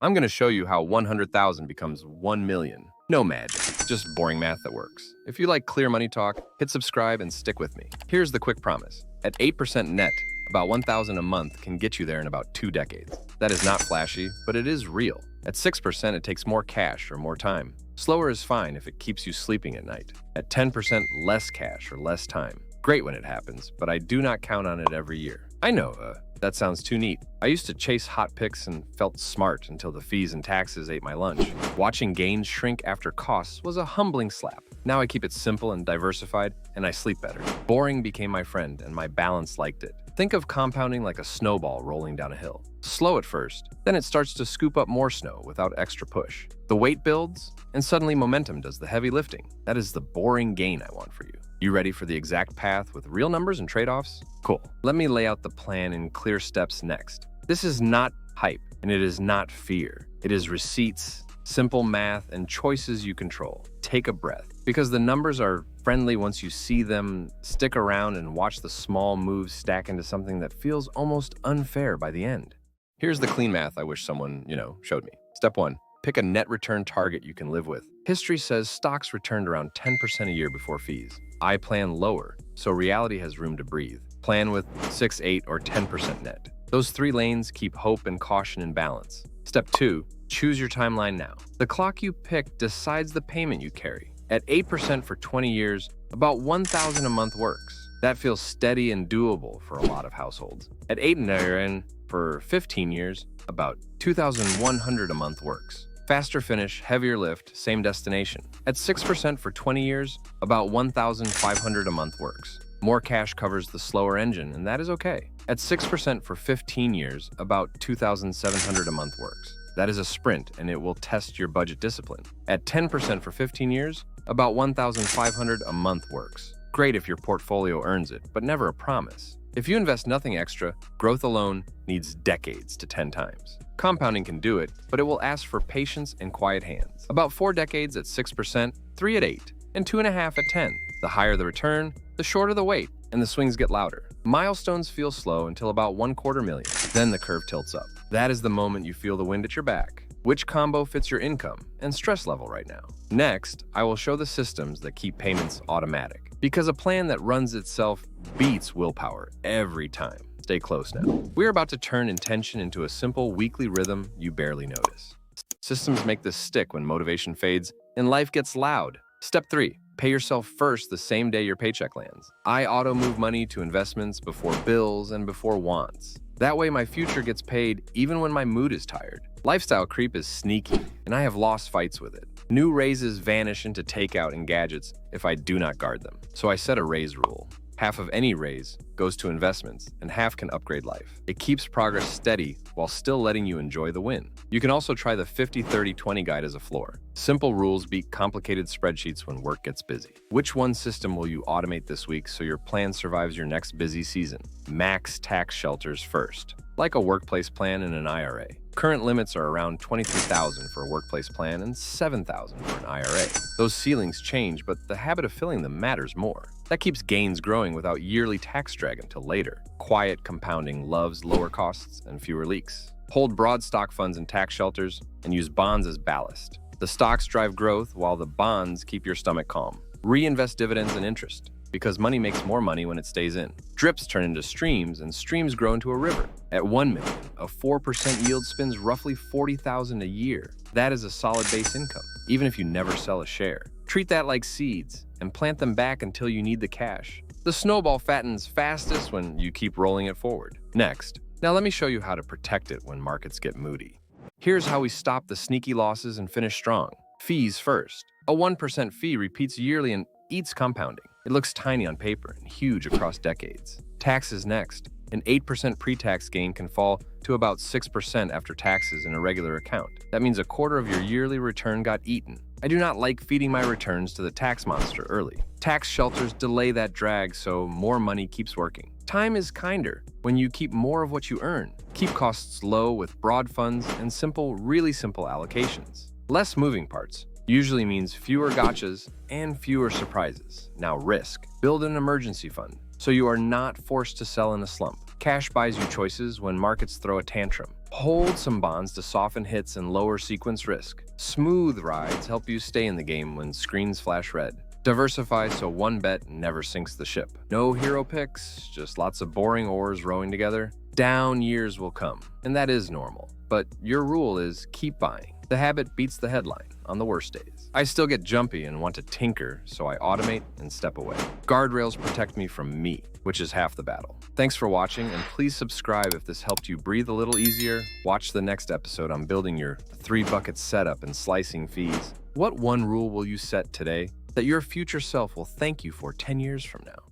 I'm going to show you how 100,000 becomes 1 million. No magic, just boring math that works. If you like clear money talk, hit subscribe and stick with me. Here's the quick promise. At 8% net, about 1,000 a month can get you there in about 2 decades. That is not flashy, but it is real. At 6%, it takes more cash or more time. Slower is fine if it keeps you sleeping at night. At 10%, less cash or less time. Great when it happens, but I do not count on it every year. I know, that sounds too neat. I used to chase hot picks and felt smart until the fees and taxes ate my lunch. Watching gains shrink after costs was a humbling slap. Now I keep it simple and diversified, and I sleep better. Boring became my friend, and my balance liked it. Think of compounding like a snowball rolling down a hill. Slow at first, then it starts to scoop up more snow without extra push. The weight builds, and suddenly momentum does the heavy lifting. That is the boring gain I want for you. You ready for the exact path with real numbers and trade-offs? Cool. Let me lay out the plan in clear steps next. This is not hype, and it is not fear. It is receipts, simple math, and choices you control. Take a breath, because the numbers are friendly once you see them. Stick around and watch the small moves stack into something that feels almost unfair by the end. Here's the clean math I wish someone, showed me. Step 1. Pick a net return target you can live with. History says stocks returned around 10% a year before fees. I plan lower, so reality has room to breathe. Plan with 6, 8, or 10% net. Those 3 lanes keep hope and caution in balance. Step 2. Choose your timeline now. The clock you pick decides the payment you carry. At 8% for 20 years, about 1,000 a month works. That feels steady and doable for a lot of households. At 8 and for 15 years, about 2,100 a month works. Faster finish, heavier lift, same destination. At 6% for 20 years, about 1,500 a month works. More cash covers the slower engine, and that is okay. At 6% for 15 years, about 2,700 a month works. That is a sprint, and it will test your budget discipline. At 10% for 15 years, about 1,500 a month works. Great if your portfolio earns it, but never a promise. If you invest nothing extra, growth alone needs decades to 10 times. Compounding can do it, but it will ask for patience and quiet hands. About 4 decades at 6%, 3 at 8, and 2.5 at 10. The higher the return, the shorter the wait, and the swings get louder. Milestones feel slow until about 250,000. Then the curve tilts up. That is the moment you feel the wind at your back. Which combo fits your income and stress level right now? Next, I will show the systems that keep payments automatic. Because a plan that runs itself beats willpower every time. Stay close now. We're about to turn intention into a simple weekly rhythm you barely notice. Systems make this stick when motivation fades and life gets loud. Step 3. Pay yourself first the same day your paycheck lands. I auto-move money to investments before bills and before wants. That way my future gets paid even when my mood is tired. Lifestyle creep is sneaky, and I have lost fights with it. New raises vanish into takeout and gadgets if I do not guard them. So I set a raise rule. Half of any raise goes to investments, and half can upgrade life. It keeps progress steady while still letting you enjoy the win. You can also try the 50-30-20 guide as a floor. Simple rules beat complicated spreadsheets when work gets busy. Which one system will you automate this week so your plan survives your next busy season? Max tax shelters first, like a workplace plan and an IRA. Current limits are around $23,000 for a workplace plan and $7,000 for an IRA. Those ceilings change, but the habit of filling them matters more. That keeps gains growing without yearly tax drag until later. Quiet compounding loves lower costs and fewer leaks. Hold broad stock funds in tax shelters and use bonds as ballast. The stocks drive growth while the bonds keep your stomach calm. Reinvest dividends and interest, because money makes more money when it stays in. Drips turn into streams, and streams grow into a river. At 1 million, a 4% yield spins roughly $40,000 a year. That is a solid base income, even if you never sell a share. Treat that like seeds and plant them back until you need the cash. The snowball fattens fastest when you keep rolling it forward. Next, now let me show you how to protect it when markets get moody. Here's how we stop the sneaky losses and finish strong. Fees first. A 1% fee repeats yearly and eats compounding. It looks tiny on paper and huge across decades. Taxes next. An 8% pre-tax gain can fall to about 6% after taxes in a regular account. That means a quarter of your yearly return got eaten. I do not like feeding my returns to the tax monster early. Tax shelters delay that drag so more money keeps working. Time is kinder when you keep more of what you earn. Keep costs low with broad funds and simple, really simple allocations. Less moving parts usually means fewer gotchas and fewer surprises. Now risk. Build an emergency fund so you are not forced to sell in a slump. Cash buys you choices when markets throw a tantrum. Hold some bonds to soften hits and lower sequence risk. Smooth rides help you stay in the game when screens flash red. Diversify so one bet never sinks the ship. No hero picks, just lots of boring oars rowing together. Down years will come, and that is normal. But your rule is keep buying. The habit beats the headline on the worst days. I still get jumpy and want to tinker, so I automate and step away. Guardrails protect me from me, which is half the battle. Thanks for watching, and please subscribe if this helped you breathe a little easier. Watch the next episode on building your 3-bucket setup and slicing fees. What one rule will you set today that your future self will thank you for 10 years from now?